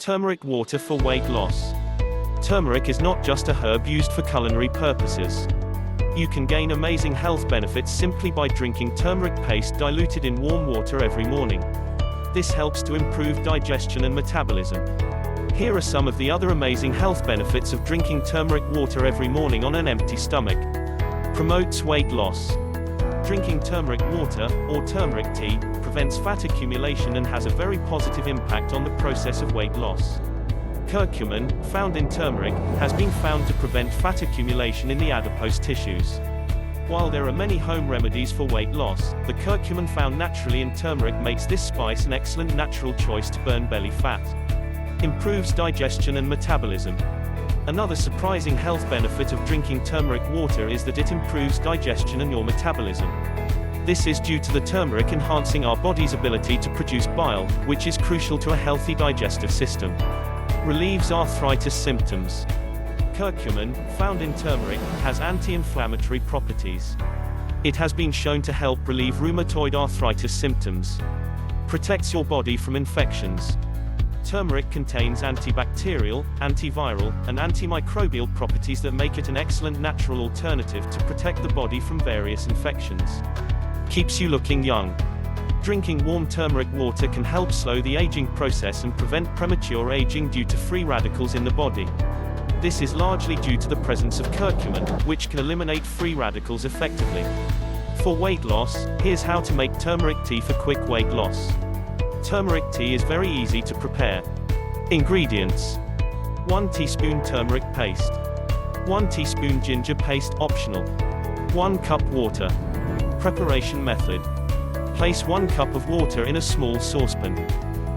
Turmeric water for weight loss. Turmeric is not just a herb used for culinary purposes. You can gain amazing health benefits simply by drinking turmeric paste diluted in warm water every morning. This helps to improve digestion and metabolism. Here are some of the other amazing health benefits of drinking turmeric water every morning on an empty stomach. Promotes weight loss. Drinking turmeric water, or turmeric tea, prevents fat accumulation and has a very positive impact on the process of weight loss. Curcumin, found in turmeric, has been found to prevent fat accumulation in the adipose tissues. While there are many home remedies for weight loss, the curcumin found naturally in turmeric makes this spice an excellent natural choice to burn belly fat. Improves digestion and metabolism. Another surprising health benefit of drinking turmeric water is that it improves digestion and your metabolism. This is due to the turmeric enhancing our body's ability to produce bile, which is crucial to a healthy digestive system. Relieves arthritis symptoms. Curcumin, found in turmeric, has anti-inflammatory properties. It has been shown to help relieve rheumatoid arthritis symptoms. Protects your body from infections. Turmeric contains antibacterial, antiviral, and antimicrobial properties that make it an excellent natural alternative to protect the body from various infections. Keeps you looking young. Drinking warm turmeric water can help slow the aging process and prevent premature aging due to free radicals in the body. This is largely due to the presence of curcumin, which can eliminate free radicals effectively. For weight loss, here's how to make turmeric tea for quick weight loss. Turmeric tea is very easy to prepare. Ingredients: 1 teaspoon turmeric paste, 1 teaspoon ginger paste optional, 1 cup water. Preparation method: place 1 cup of water in a small saucepan.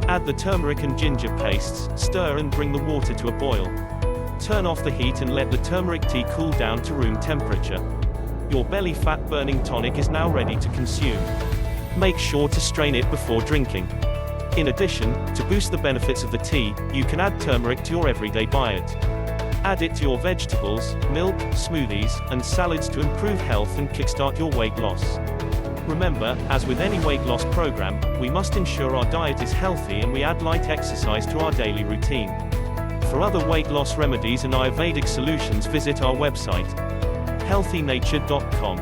Add the turmeric and ginger pastes, stir and bring the water to a boil. Turn off the heat and let the turmeric tea cool down to room temperature. Your belly fat burning tonic is now ready to consume. Make sure to strain it before drinking. In addition, to boost the benefits of the tea, you can add turmeric to your everyday diet. Add it to your vegetables, milk, smoothies, and salads to improve health and kickstart your weight loss. Remember, as with any weight loss program, we must ensure our diet is healthy and we add light exercise to our daily routine. For other weight loss remedies and Ayurvedic solutions, visit our website, HealthyNatured.com.